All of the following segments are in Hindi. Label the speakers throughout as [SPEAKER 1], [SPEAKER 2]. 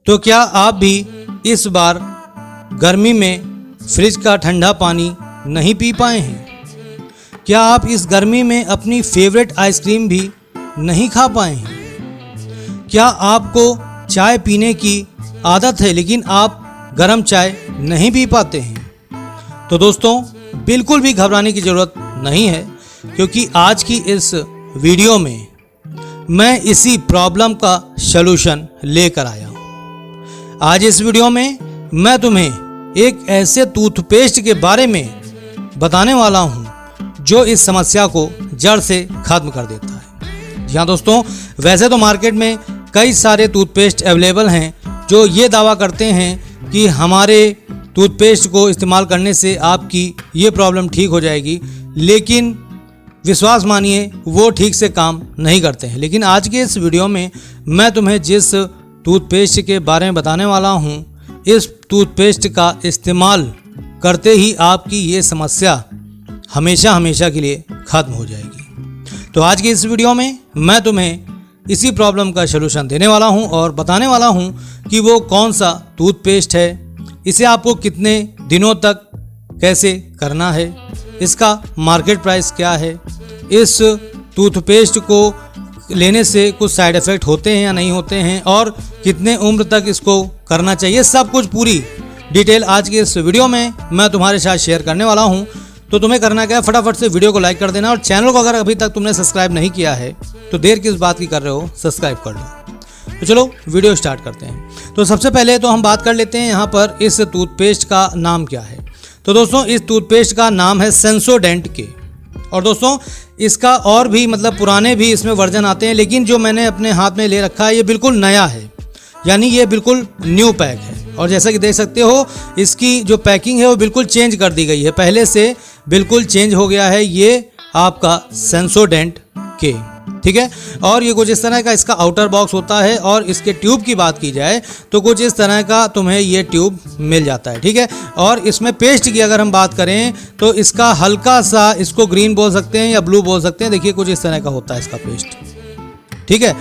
[SPEAKER 1] तो क्या आप भी इस बार गर्मी में फ्रिज का ठंडा पानी नहीं पी पाए हैं? क्या आप इस गर्मी में अपनी फेवरेट आइसक्रीम भी नहीं खा पाए हैं? क्या आपको चाय पीने की आदत है लेकिन आप गर्म चाय नहीं पी पाते हैं? तो दोस्तों, बिल्कुल भी घबराने की ज़रूरत नहीं है, क्योंकि आज की इस वीडियो में मैं इसी प्रॉब्लम का सलूशन लेकर आया हूँ। आज इस वीडियो में मैं तुम्हें एक ऐसे टूथपेस्ट के बारे में बताने वाला हूँ जो इस समस्या को जड़ से खत्म कर देता है। जी हाँ दोस्तों, वैसे तो मार्केट में कई सारे टूथपेस्ट अवेलेबल हैं जो ये दावा करते हैं कि हमारे टूथपेस्ट को इस्तेमाल करने से आपकी ये प्रॉब्लम ठीक हो जाएगी, लेकिन विश्वास मानिए वो ठीक से काम नहीं करते हैं। लेकिन आज के इस वीडियो में मैं तुम्हें जिस टूथपेस्ट के बारे में बताने वाला हूँ, इस टूथपेस्ट का इस्तेमाल करते ही आपकी ये समस्या हमेशा हमेशा के लिए ख़त्म हो जाएगी। तो आज की इस वीडियो में मैं तुम्हें इसी प्रॉब्लम का सलूशन देने वाला हूँ और बताने वाला हूँ कि वो कौन सा टूथपेस्ट है, इसे आपको कितने दिनों तक कैसे करना है, इसका मार्केट प्राइस क्या है, इस टूथपेस्ट को लेने से कुछ साइड इफ़ेक्ट होते हैं या नहीं होते हैं, और कितने उम्र तक इसको करना चाहिए, सब कुछ पूरी डिटेल आज के इस वीडियो में मैं तुम्हारे साथ शेयर करने वाला हूं। तो तुम्हें करना क्या है, फटाफट से वीडियो को लाइक कर देना और चैनल को अगर अभी तक तुमने सब्सक्राइब नहीं किया है तो देर किस बात की कर रहे हो, सब्सक्राइब कर लो। तो चलो वीडियो स्टार्ट करते हैं। तो सबसे पहले तो हम बात कर लेते हैं यहाँ पर इस टूथपेस्ट का नाम क्या है। तो दोस्तों, इस टूथपेस्ट का नाम है सेंसोडेंट के। और दोस्तों, इसका और भी मतलब पुराने भी इसमें वर्जन आते हैं, लेकिन जो मैंने अपने हाथ में ले रखा है ये बिल्कुल नया है, यानी ये बिल्कुल न्यू पैक है। और जैसा कि देख सकते हो, इसकी जो पैकिंग है वो बिल्कुल चेंज कर दी गई है, पहले से बिल्कुल चेंज हो गया है। ये आपका सेंसोडेंट के, ठीक है। और ये कुछ इस तरह का इसका आउटर बॉक्स होता है, और इसके ट्यूब की बात की जाए तो कुछ इस तरह का तुम्हें ये ट्यूब मिल जाता है, ठीक है। और इसमें पेस्ट की अगर हम बात करें तो इसका हल्का सा, इसको ग्रीन बोल सकते हैं या ब्लू बोल सकते हैं, देखिए कुछ इस तरह का होता है इसका पेस्ट, ठीक है।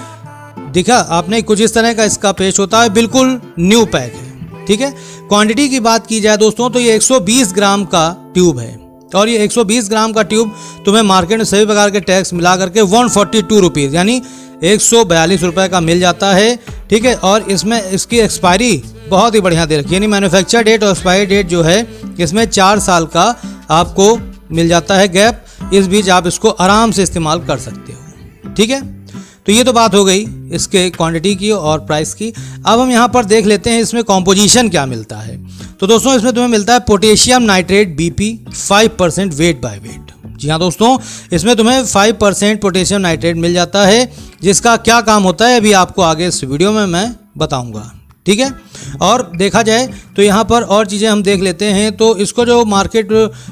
[SPEAKER 1] देखा आपने, कुछ इस तरह का इसका पेस्ट होता है, बिल्कुल न्यू पैक है, ठीक है। क्वांटिटी की बात की जाए दोस्तों तो ये 120 ग्राम का ट्यूब है, और ये 120 ग्राम का ट्यूब तुम्हें मार्केट में सभी प्रकार के टैक्स मिला करके 142 रुपीज़ यानी 142 रुपये का मिल जाता है, ठीक है। और इसमें इसकी एक्सपायरी बहुत ही बढ़िया दे रखी है, यानी मैन्युफैक्चर डेट और एक्सपायरी डेट जो है इसमें 4 साल का आपको मिल जाता है गैप। इस बीच आप इसको आराम से इस्तेमाल कर सकते हो, ठीक है। तो ये तो बात हो गई इसके क्वांटिटी की और प्राइस की। अब हम यहाँ पर देख लेते हैं इसमें कॉम्पोजिशन क्या मिलता है। तो दोस्तों, इसमें तुम्हें मिलता है potassium nitrate BP 5% weight by weight. जी हाँ दोस्तों, इसमें तुम्हें 5% पोटेशियम नाइट्रेट मिल जाता है, जिसका क्या काम होता है अभी आपको आगे इस वीडियो में मैं बताऊँगा, ठीक है। और देखा जाए तो यहाँ पर और चीज़ें हम देख लेते हैं। तो इसको जो मार्केट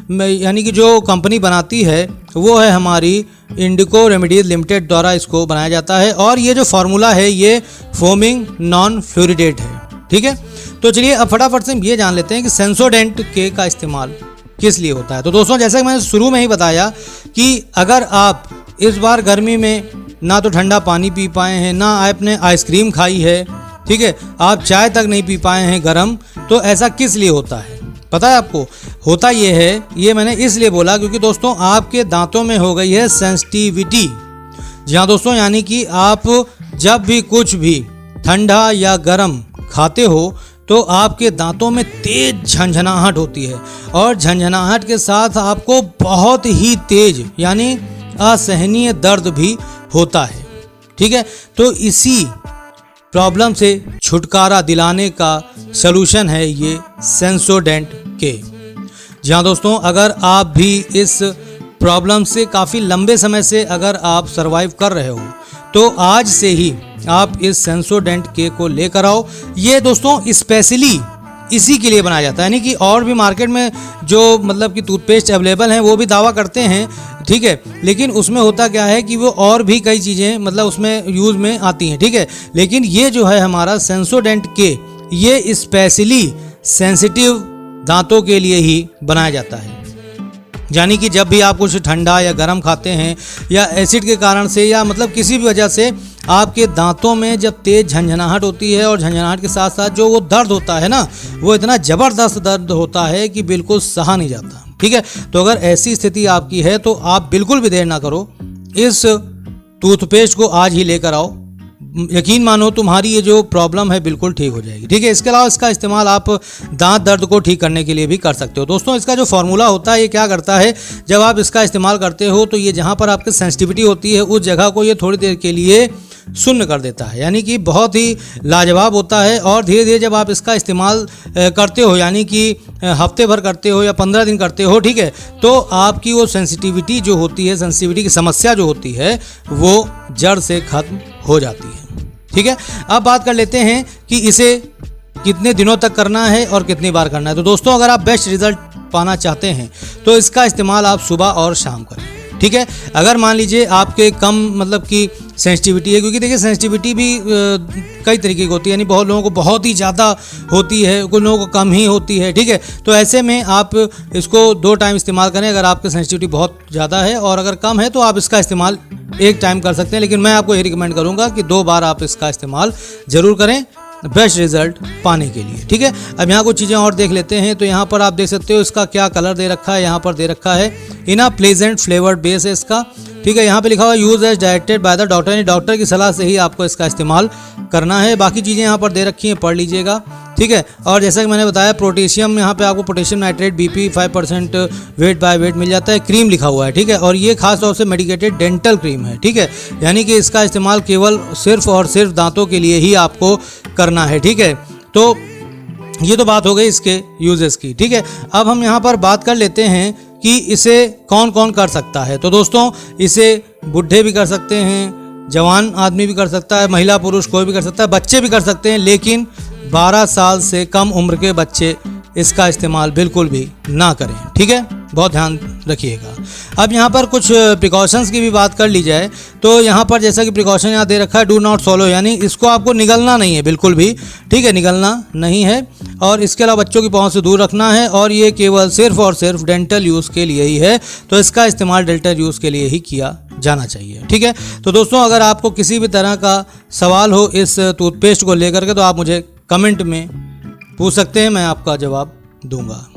[SPEAKER 1] में यानी कि जो कंपनी बनाती है वो है हमारी इंडिको रेमेडीज लिमिटेड द्वारा इसको बनाया जाता है, और ये जो फार्मूला है ये फोमिंग नॉन फ्लोरिडेट है, ठीक है। तो चलिए अब फटाफट से हम ये जान लेते हैं कि सेंसोडेंट के का इस्तेमाल किस लिए होता है। तो दोस्तों, जैसा कि मैंने शुरू में ही बताया कि अगर आप इस बार गर्मी में ना तो ठंडा पानी पी पाए हैं, ना आपने आइसक्रीम खाई है, ठीक है, आप चाय तक नहीं पी पाए हैं गरम, तो ऐसा किस लिए होता है पता है आपको? होता ये है, ये मैंने इसलिए बोला क्योंकि दोस्तों आपके दांतों में हो गई है सेंसिटिविटी। जी हाँ दोस्तों, यानी कि आप जब भी कुछ भी ठंडा या गरम खाते हो तो आपके दांतों में तेज झंझनाहट होती है, और झंझनाहट के साथ आपको बहुत ही तेज यानी असहनीय दर्द भी होता है, ठीक है। तो इसी प्रॉब्लम से छुटकारा दिलाने का सलूशन है ये सेंसोडेंट के। जी हाँ दोस्तों, अगर आप भी इस प्रॉब्लम से काफ़ी लंबे समय से अगर आप सरवाइव कर रहे हो तो आज से ही आप इस सेंसोडेंट के को लेकर आओ। ये दोस्तों स्पेशली इसी के लिए बनाया जाता है, यानी कि और भी मार्केट में जो मतलब कि टूथपेस्ट अवेलेबल हैं वो भी दावा करते हैं, ठीक है, लेकिन उसमें होता क्या है कि वो और भी कई चीज़ें मतलब उसमें यूज़ में आती हैं, ठीक है। लेकिन ये जो है हमारा सेंसोडेंट के, ये स्पेशली सेंसिटिव दांतों के लिए ही बनाया जाता है। यानी कि जब भी आप कुछ ठंडा या गर्म खाते हैं या एसिड के कारण से या मतलब किसी भी वजह से आपके दांतों में जब तेज झंझनाहट होती है और झंझनाहट के साथ साथ जो वो दर्द होता है ना, वो इतना ज़बरदस्त दर्द होता है कि बिल्कुल सहा नहीं जाता। ठीक है, तो अगर ऐसी स्थिति आपकी है तो आप बिल्कुल भी देर ना करो, इस टूथपेस्ट को आज ही लेकर आओ। यकीन मानो तुम्हारी ये जो प्रॉब्लम है बिल्कुल ठीक हो जाएगी। ठीक है, इसके अलावा इसका इस्तेमाल आप दांत दर्द को ठीक करने के लिए भी कर सकते हो। दोस्तों, इसका जो फार्मूला होता है ये क्या करता है, जब आप इसका इस्तेमाल करते हो तो ये जहाँ पर आपकी सेंसिटिविटी होती है उस जगह को ये थोड़ी देर के लिए शून्य कर देता है, यानी कि बहुत ही लाजवाब होता है। और धीरे धीरे जब आप इसका इस्तेमाल करते हो, यानी कि हफ्ते भर करते हो या 15 दिन करते हो, ठीक है, तो आपकी वो सेंसिटिविटी जो होती है, सेंसिटिविटी की समस्या जो होती है वो जड़ से खत्म हो जाती है। ठीक है, अब बात कर लेते हैं कि इसे कितने दिनों तक करना है और कितनी बार करना है। तो दोस्तों, अगर आप बेस्ट रिजल्ट पाना चाहते हैं तो इसका इस्तेमाल आप सुबह और शाम करें। ठीक है, अगर मान लीजिए आपके कम मतलब कि सेंसिटिविटी है, क्योंकि देखिए सेंसिटिविटी भी कई तरीके की होती है, यानी बहुत लोगों को बहुत ही ज़्यादा होती है, कुछ लोगों को कम ही होती है। ठीक है, तो ऐसे में आप इसको 2 टाइम इस्तेमाल करें अगर आपकी सेंसिटिविटी बहुत ज़्यादा है, और अगर कम है तो आप इसका इस्तेमाल 1 टाइम कर सकते हैं। लेकिन मैं आपको ये रिकमेंड करूँगा कि 2 बार आप इसका इस्तेमाल ज़रूर करें बेस्ट रिजल्ट पाने के लिए। ठीक है, अब यहाँ कुछ चीज़ें और देख लेते हैं। तो यहाँ पर आप देख सकते हो इसका क्या कलर दे रखा है, यहाँ पर दे रखा है इना प्लेजेंट फ्लेवर्ड बेस है इसका। ठीक है, यहाँ पे लिखा हुआ use as directed by the doctor, यानी डॉक्टर की सलाह से ही आपको इसका इस्तेमाल करना है। बाकी चीज़ें यहाँ पर दे रखी हैं, पढ़ लीजिएगा। ठीक है, और जैसा कि मैंने बताया पोटेशियम, यहाँ पे आपको potassium nitrate BP 5% weight by weight मिल जाता है। क्रीम लिखा हुआ है। ठीक है, और ये खास तौर से मेडिकेटेड डेंटल क्रीम है। ठीक है, यानी कि इसका इस्तेमाल केवल सिर्फ और सिर्फ दांतों के लिए ही आपको करना है। ठीक है, तो ये तो बात हो गई इसके यूजेस की। ठीक है, अब हम यहाँ पर बात कर लेते हैं कि इसे कौन कौन कर सकता है। तो दोस्तों, इसे बूढ़े भी कर सकते हैं, जवान आदमी भी कर सकता है, महिला पुरुष कोई भी कर सकता है, बच्चे भी कर सकते हैं, लेकिन 12 साल से कम उम्र के बच्चे इसका इस्तेमाल बिल्कुल भी ना करें। ठीक है, बहुत ध्यान रखिएगा। अब यहाँ पर कुछ प्रिकॉशंस की भी बात कर ली जाए तो यहाँ पर जैसा कि प्रिकॉशन यहाँ दे रखा है, डू नॉट सॉलो, यानी इसको आपको निगलना नहीं है बिल्कुल भी। ठीक है, निगलना नहीं है, और इसके अलावा बच्चों की पहुँच से दूर रखना है, और ये केवल सिर्फ और सिर्फ डेंटल यूज़ के लिए ही है। तो इसका इस्तेमाल डेंटल यूज़ के लिए ही किया जाना चाहिए। ठीक है, तो दोस्तों, अगर आपको किसी भी तरह का सवाल हो इस टूथपेस्ट को लेकर के तो आप मुझे कमेंट में पूछ सकते हैं, मैं आपका जवाब दूंगा।